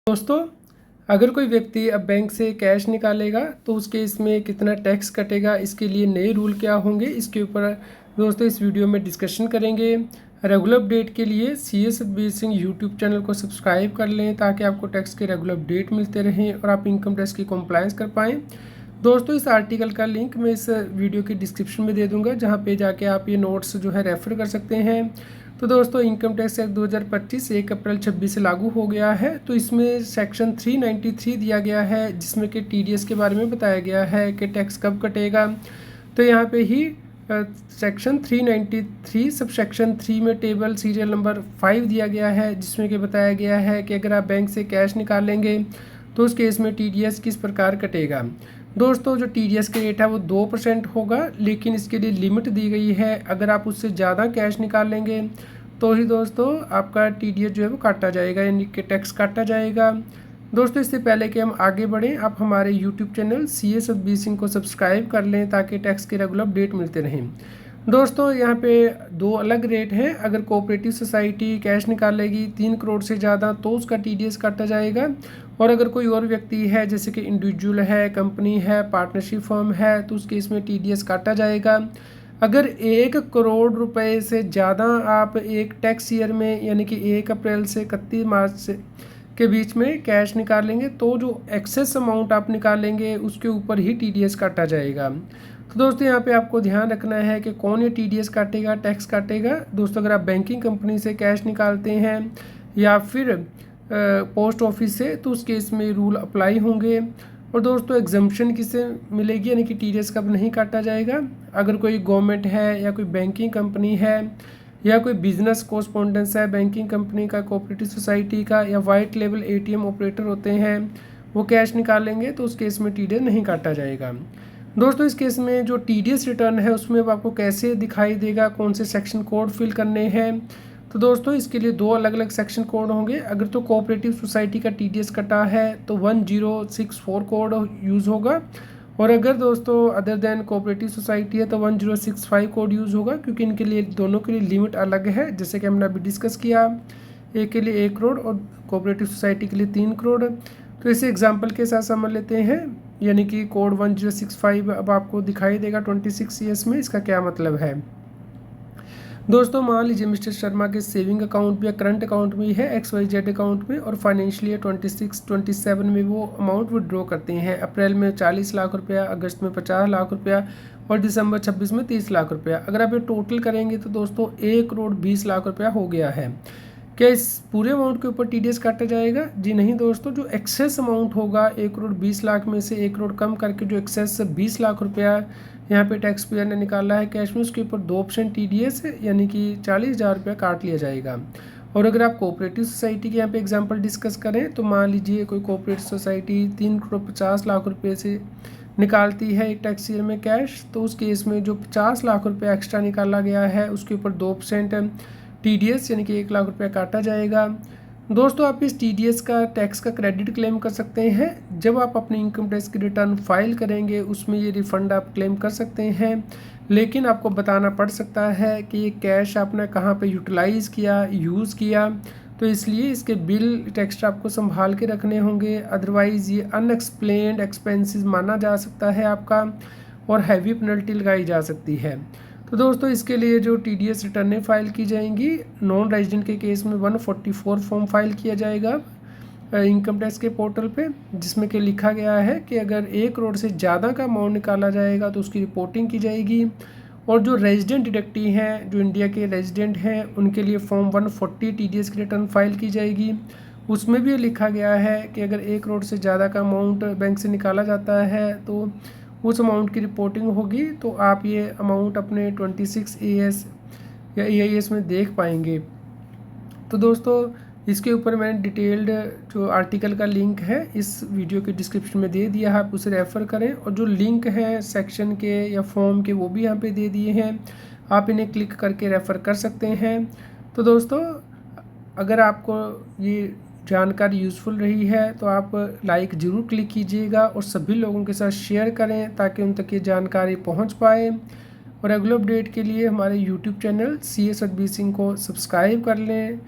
दोस्तों, अगर कोई व्यक्ति अब बैंक से कैश निकालेगा तो उसके इसमें कितना टैक्स कटेगा, इसके लिए नए रूल क्या होंगे, इसके ऊपर दोस्तों इस वीडियो में डिस्कशन करेंगे। रेगुलर अपडेट के लिए CS Satbir Singh YouTube channel को सब्सक्राइब कर लें ताकि आपको टैक्स के रेगुलर अपडेट मिलते रहें और आप इनकम टैक्स की कंप्लायंस कर पाएँ। दोस्तों, इस आर्टिकल का लिंक मैं इस वीडियो की डिस्क्रिप्शन में दे दूंगा, जहां पे जाके आप ये नोट्स जो है रेफ़र कर सकते हैं। तो दोस्तों, इनकम टैक्स एक्ट 2025 1 अप्रैल 26 से लागू हो गया है। तो इसमें सेक्शन 393 दिया गया है, जिसमें कि TDS के बारे में बताया गया है कि टैक्स कब कटेगा। तो यहाँ पे ही सेक्शन 393 सब सेक्शन 3 में टेबल सीरियल नंबर 5 दिया गया है, जिसमें कि बताया गया है कि अगर आप बैंक से कैश निकालेंगे तो उस केस में TDS किस प्रकार कटेगा। दोस्तों, जो TDS के रेट है वो 2% होगा, लेकिन इसके लिए लिमिट दी गई है। अगर आप उससे ज़्यादा कैश निकाल लेंगे तो ही दोस्तों आपका TDS जो है वो काटा जाएगा, यानी कि टैक्स काटा जाएगा। दोस्तों, इससे पहले कि हम आगे बढ़ें, आप हमारे YouTube channel CS Satbir Singh को सब्सक्राइब कर लें ताकि टैक्स के रेगुलर अपडेट मिलते रहें। दोस्तों, यहाँ पे दो अलग रेट हैं। अगर कोऑपरेटिव सोसाइटी कैश निकालेगी 3 करोड़ से ज़्यादा तो उसका TDS काटा जाएगा, और अगर कोई और व्यक्ति है जैसे कि इंडिविजुअल है, कंपनी है, पार्टनरशिप फर्म है, तो उसके इसमें TDS काटा जाएगा। अगर 1 करोड़ रुपए से ज़्यादा आप एक टैक्स ईयर में, यानी कि 1 अप्रैल से 31 मार्च से के बीच में कैश निकालेंगे तो जो एक्सेस अमाउंट आप निकालेंगे उसके ऊपर ही TDS काटा जाएगा। तो दोस्तों, यहाँ पे आपको ध्यान रखना है कि कौन ये TDS काटेगा, टैक्स काटेगा। दोस्तों, अगर आप बैंकिंग कंपनी से कैश निकालते हैं या फिर पोस्ट ऑफिस से, तो उस केस में रूल अप्लाई होंगे। और दोस्तों, एग्जम्पशन किसे मिलेगी, यानी कि TDS कब नहीं काटा जाएगा। अगर कोई गवर्नमेंट है या कोई बैंकिंग कंपनी है या कोई बिजनेस कोरस्पोंडेंस है बैंकिंग कंपनी का, कोऑपरेटिव सोसाइटी का, या वाइट लेवल ATM ऑपरेटर होते हैं, वो कैश निकालेंगे तो उस केस में TDS नहीं काटा जाएगा। दोस्तों, इस केस में जो TDS रिटर्न है उसमें अब आपको कैसे दिखाई देगा, कौन से सेक्शन कोड फिल करने हैं। तो दोस्तों, इसके लिए दो अलग अलग सेक्शन कोड होंगे। अगर तो कोऑपरेटिव सोसाइटी का TDS कटा है तो 1064 कोड यूज़ होगा, और अगर दोस्तों अदर देन कोऑपरेटिव सोसाइटी है तो 1065 कोड यूज़ होगा, क्योंकि इनके लिए दोनों के लिए लिमिट अलग है। जैसे कि हमने अभी डिस्कस किया, एक के लिए 1 करोड़ और कोऑपरेटिव सोसाइटी के लिए 3 करोड़। तो इसे एग्जांपल के साथ समझ लेते हैं, यानी कि कोड 1065 अब आपको दिखाई देगा 26 ईयर्स में। इसका क्या मतलब है। दोस्तों, मान लीजिए मिस्टर शर्मा के सेविंग अकाउंट में या करंट अकाउंट में है XYZ अकाउंट में, और फाइनेंशियल ईयर 26-27 में वो अमाउंट विड्रॉ करते हैं। अप्रैल में 40 लाख रुपया, अगस्त में 50 लाख रुपया और दिसंबर 26 में 30 लाख रुपया। अगर आप ये टोटल करेंगे तो दोस्तों 1 करोड़ 20 लाख रुपया हो गया है। क्या इस पूरे अमाउंट के ऊपर TDS काटा जाएगा? जी नहीं दोस्तों, जो एक्सेस अमाउंट होगा 1 करोड़ 20 लाख में से 1 करोड़ कम करके जो एक्सेस 20 लाख रुपया यहाँ पे टैक्स पेयर ने निकाला है कैश में, उसके ऊपर 2% TDS है, यानी कि 40,000 रुपया काट लिया जाएगा। और अगर आप कोऑपरेटिव सोसाइटी के यहाँ पे एग्जांपल डिस्कस करें, तो मान लीजिए कोई कोऑपरेटिव सोसाइटी 3 करोड़ 50 लाख रुपये से निकालती है एक टैक्स ईयर में कैश, तो उस केस में जो 50 लाख रुपया एक्स्ट्रा निकाला गया है उसके ऊपर 2% TDS, यानी कि 1 लाख रुपया काटा जाएगा। दोस्तों, आप इस TDS का टैक्स का क्रेडिट क्लेम कर सकते हैं। जब आप अपनी इनकम टैक्स की रिटर्न फाइल करेंगे उसमें ये रिफ़ंड आप क्लेम कर सकते हैं, लेकिन आपको बताना पड़ सकता है कि ये कैश आपने कहाँ पे यूटिलाइज़ किया, यूज़ किया। तो इसलिए इसके बिल टेक्स्ट आपको संभाल के रखने होंगे, अदरवाइज़ ये अनएक्सप्लेन्ड एक्सपेंसेस माना जा सकता है आपका, और हैवी पेनल्टी लगाई जा सकती है। तो दोस्तों, इसके लिए जो TDS रिटर्नें फाइल की जाएंगी, नॉन रेजिडेंट के केस में 144 फॉर्म फाइल किया जाएगा इनकम टैक्स के पोर्टल पे, जिसमें कि लिखा गया है कि अगर 1 करोड़ से ज़्यादा का अमाउंट निकाला जाएगा तो उसकी रिपोर्टिंग की जाएगी। और जो रेजिडेंट डिडक्टी हैं, जो इंडिया के रेजिडेंट हैं, उनके लिए फॉर्म 140 TDS की रिटर्न फाइल की जाएगी। उसमें भी लिखा गया है कि अगर 1 करोड़ से ज़्यादा का अमाउंट बैंक से निकाला जाता है तो उस अमाउंट की रिपोर्टिंग होगी, तो आप ये अमाउंट अपने 26 AS या EIS में देख पाएंगे। तो दोस्तों, इसके ऊपर मैंने डिटेल्ड जो आर्टिकल का लिंक है इस वीडियो के डिस्क्रिप्शन में दे दिया है, आप उसे रेफ़र करें। और जो लिंक है सेक्शन के या फॉर्म के वो भी यहाँ पे दे दिए हैं, आप इन्हें क्लिक करके रेफ़र कर सकते हैं। तो दोस्तों, अगर आपको ये जानकारी यूज़फुल रही है तो आप लाइक ज़रूर क्लिक कीजिएगा और सभी लोगों के साथ शेयर करें ताकि उन तक ये जानकारी पहुंच पाए। और रेगुलर अपडेट के लिए हमारे YouTube channel CS Satbir Singh को सब्सक्राइब कर लें।